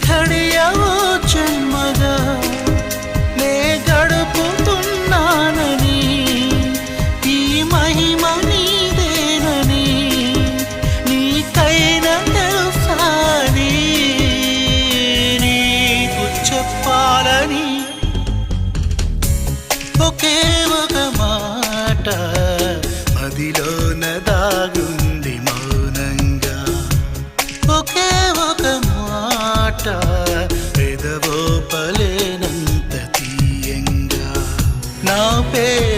ఘడియవో జన్మగా నే గడుపుతున్నానని ఈ మహిమ నీదేనని నీకైనా తెలుసాని నీకు చెప్పాలని ఒకే ఒక మాట మదిలోన దాగుంది మౌనంగా ఒకే ఒక మాట పెదవో పలేనంత తీయంగా నా పేరు